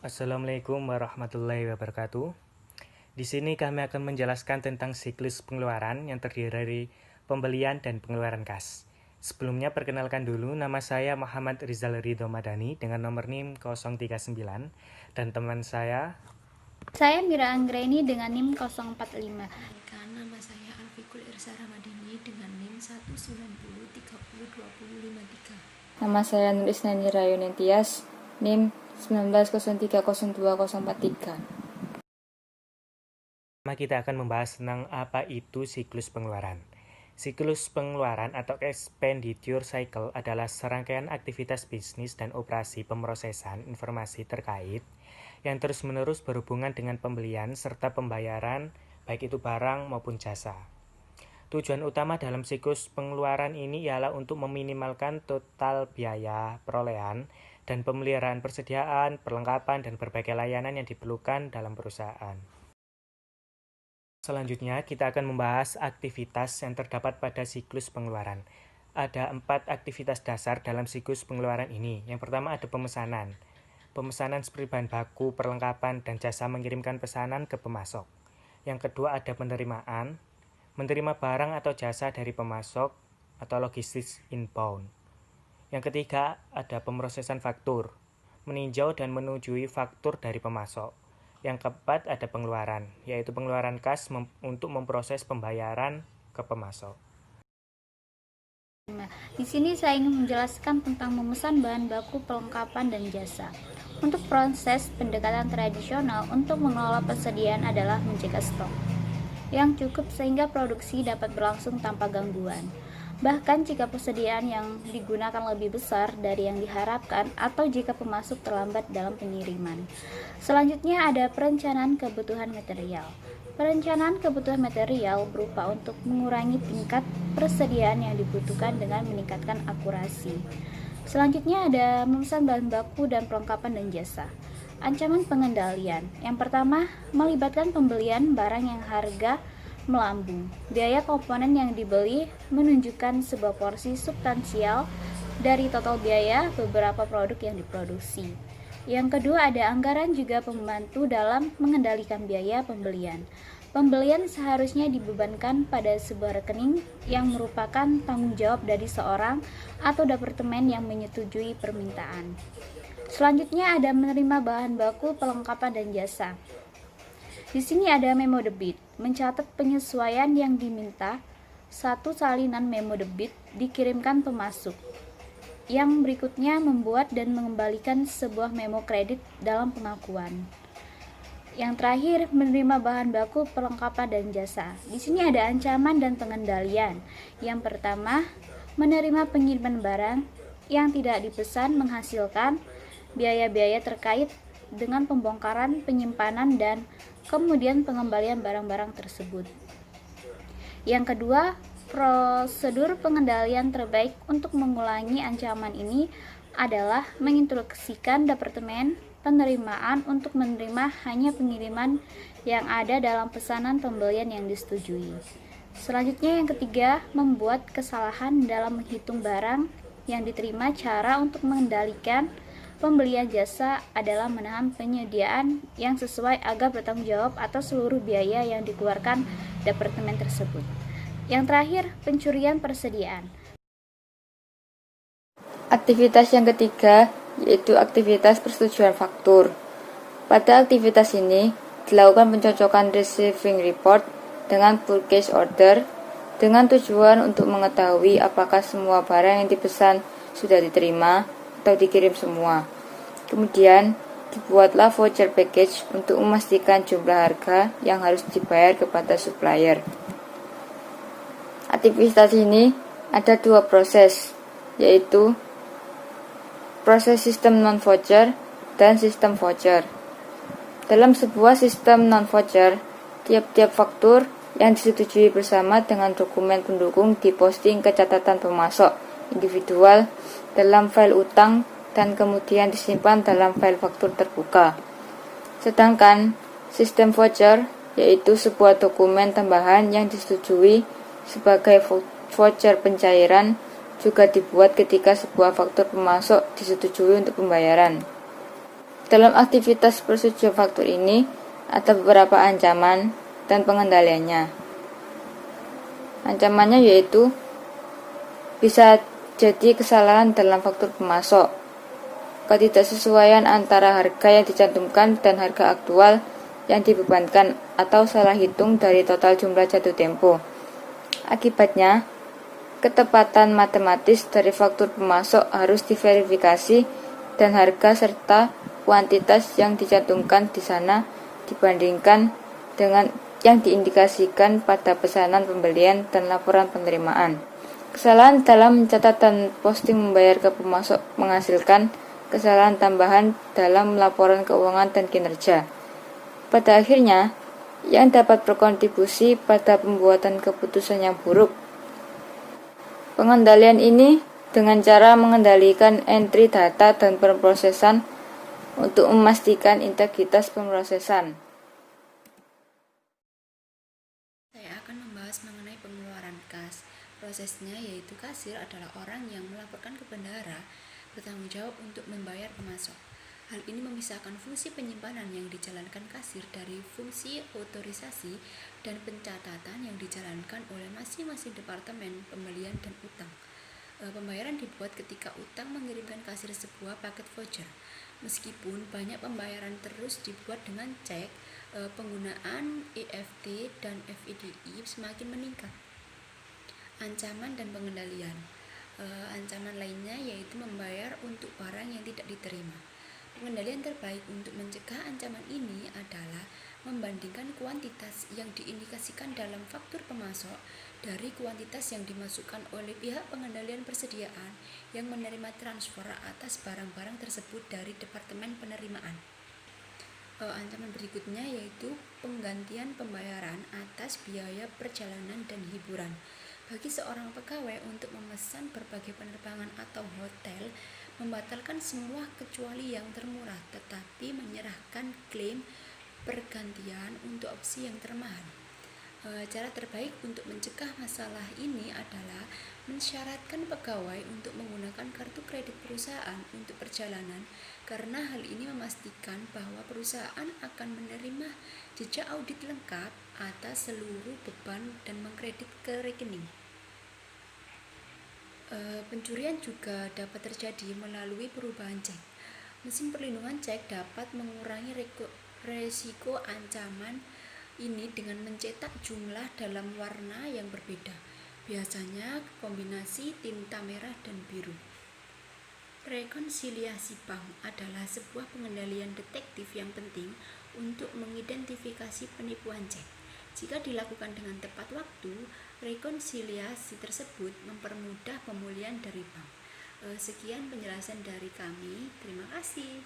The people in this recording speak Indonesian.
Assalamualaikum warahmatullahi wabarakatuh. Di sini kami akan menjelaskan tentang siklus pengeluaran yang terdiri dari pembelian dan pengeluaran kas. Sebelumnya perkenalkan dulu, nama saya Muhammad Rizal Ridho Madani dengan nomor NIM 039 dan teman saya. Saya Mira Anggreni dengan NIM 045. Nama saya Alfikul Irsa Ramadhani dengan NIM 190302053. Nama saya Nur Isnani Rayonentias, NIM 19030243. Kita akan membahas tentang apa itu siklus pengeluaran. Siklus pengeluaran atau expenditure cycle adalah serangkaian aktivitas bisnis dan operasi pemrosesan informasi terkait yang terus-menerus berhubungan dengan pembelian serta pembayaran, baik itu barang maupun jasa. Tujuan utama dalam siklus pengeluaran ini ialah untuk meminimalkan total biaya perolehan dan pemeliharaan persediaan, perlengkapan, dan berbagai layanan yang diperlukan dalam perusahaan. Selanjutnya, kita akan membahas aktivitas yang terdapat pada siklus pengeluaran. Ada 4 aktivitas dasar dalam siklus pengeluaran ini. Yang pertama ada pemesanan. Pemesanan seperti bahan baku, perlengkapan, dan jasa mengirimkan pesanan ke pemasok. Yang kedua ada penerimaan. Menerima barang atau jasa dari pemasok atau logistik inbound. Yang ketiga ada pemrosesan faktur. Meninjau dan menujui faktur dari pemasok. Yang keempat ada pengeluaran, yaitu pengeluaran kas untuk memproses pembayaran ke pemasok. Di sini saya ingin menjelaskan tentang memesan bahan baku, perlengkapan, dan jasa. Untuk proses pendekatan tradisional untuk mengelola persediaan adalah menjaga stok yang cukup sehingga produksi dapat berlangsung tanpa gangguan. Bahkan jika persediaan yang digunakan lebih besar dari yang diharapkan atau jika pemasok terlambat dalam pengiriman. Selanjutnya ada perencanaan kebutuhan material. Perencanaan kebutuhan material berupa untuk mengurangi tingkat persediaan yang dibutuhkan dengan meningkatkan akurasi. Selanjutnya ada memesan bahan baku dan perlengkapan dan jasa. Ancaman pengendalian. Yang pertama, melibatkan pembelian barang yang harga melambung. Biaya komponen yang dibeli menunjukkan sebuah porsi substansial dari total biaya beberapa produk yang diproduksi. Yang kedua ada anggaran juga membantu dalam mengendalikan biaya pembelian. Pembelian seharusnya dibebankan pada sebuah rekening yang merupakan tanggung jawab dari seorang atau departemen yang menyetujui permintaan. Selanjutnya ada menerima bahan baku, perlengkapan, dan jasa. Di sini ada memo debit, mencatat penyesuaian yang diminta. Satu salinan memo debit dikirimkan pemasok. Yang berikutnya membuat dan mengembalikan sebuah memo kredit dalam pengakuan. Yang terakhir menerima bahan baku, perlengkapan, dan jasa. Di sini ada ancaman dan pengendalian. Yang pertama, menerima pengiriman barang yang tidak dipesan menghasilkan biaya-biaya terkait dengan pembongkaran, penyimpanan, dan kemudian pengembalian barang-barang tersebut. Yang kedua, prosedur pengendalian terbaik untuk mengulangi ancaman ini adalah menginstruksikan departemen penerimaan untuk menerima hanya pengiriman yang ada dalam pesanan pembelian yang disetujui. Selanjutnya yang ketiga, membuat kesalahan dalam menghitung barang yang diterima. Cara untuk mengendalikan pembelian jasa adalah menahan penyediaan yang sesuai agar bertanggung jawab atas seluruh biaya yang dikeluarkan departemen tersebut. Yang terakhir, pencurian persediaan. Aktivitas yang ketiga yaitu aktivitas persetujuan faktur. Pada aktivitas ini dilakukan pencocokan receiving report dengan purchase order dengan tujuan untuk mengetahui apakah semua barang yang dipesan sudah diterima atau dikirim semua. Kemudian dibuatlah voucher package untuk memastikan jumlah harga yang harus dibayar kepada supplier. Aktivitas ini ada 2 proses, yaitu proses sistem non-voucher dan sistem voucher. Dalam sebuah sistem non-voucher, tiap-tiap faktur yang disetujui bersama dengan dokumen pendukung diposting ke catatan pemasok individual dalam file utang dan kemudian disimpan dalam file faktur terbuka. Sedangkan sistem voucher yaitu sebuah dokumen tambahan yang disetujui sebagai voucher pencairan juga dibuat ketika sebuah faktur pemasok disetujui untuk pembayaran. Dalam aktivitas persetujuan faktur ini, ada beberapa ancaman dan pengendaliannya. Ancamannya yaitu bisa jadi kesalahan dalam faktur pemasok, ketidaksesuaian antara harga yang dicantumkan dan harga aktual yang dibebankan, atau salah hitung dari total jumlah jatuh tempo. Akibatnya, ketepatan matematis dari faktur pemasok harus diverifikasi dan harga serta kuantitas yang dicantumkan di sana dibandingkan dengan yang diindikasikan pada pesanan pembelian dan laporan penerimaan. Kesalahan dalam mencatat dan posting membayar ke pemasok menghasilkan kesalahan tambahan dalam laporan keuangan dan kinerja. Pada akhirnya, yang dapat berkontribusi pada pembuatan keputusan yang buruk. Pengendalian ini dengan cara mengendalikan entry data dan pemrosesan untuk memastikan integritas pemrosesan. Saya akan membahas mengenai pengeluaran kas. Prosesnya yaitu kasir adalah orang yang melaporkan ke bendahara bertanggung jawab untuk membayar pemasok. Hal ini memisahkan fungsi penyimpanan yang dijalankan kasir dari fungsi otorisasi dan pencatatan yang dijalankan oleh masing-masing departemen pembelian dan utang. Pembayaran dibuat ketika utang mengirimkan kasir sebuah paket voucher. Meskipun banyak pembayaran terus dibuat dengan cek, penggunaan EFT dan FIDI semakin meningkat. Ancaman dan pengendalian. Ancaman lainnya yaitu membayar untuk barang yang tidak diterima. Pengendalian terbaik untuk mencegah ancaman ini adalah membandingkan kuantitas yang diindikasikan dalam faktur pemasok dari kuantitas yang dimasukkan oleh pihak pengendalian persediaan yang menerima transfer atas barang-barang tersebut dari Departemen Penerimaan. Ancaman berikutnya yaitu penggantian pembayaran atas biaya perjalanan dan hiburan. Bagi seorang pegawai untuk memesan berbagai penerbangan atau hotel, membatalkan semua kecuali yang termurah, tetapi menyerahkan klaim pergantian untuk opsi yang termahal. Cara terbaik untuk mencegah masalah ini adalah mensyaratkan pegawai untuk menggunakan kartu kredit perusahaan untuk perjalanan, karena hal ini memastikan bahwa perusahaan akan menerima jejak audit lengkap atas seluruh beban dan mengkredit ke rekening. Pencurian juga dapat terjadi melalui perubahan cek. Mesin perlindungan cek dapat mengurangi resiko ancaman ini dengan mencetak jumlah dalam warna yang berbeda, biasanya kombinasi tinta merah dan biru. Rekonsiliasi bank adalah sebuah pengendalian detektif yang penting untuk mengidentifikasi penipuan cek. Jika dilakukan dengan tepat waktu, rekonsiliasi tersebut mempermudah pemulihan dari bank. Sekian penjelasan dari kami. Terima kasih.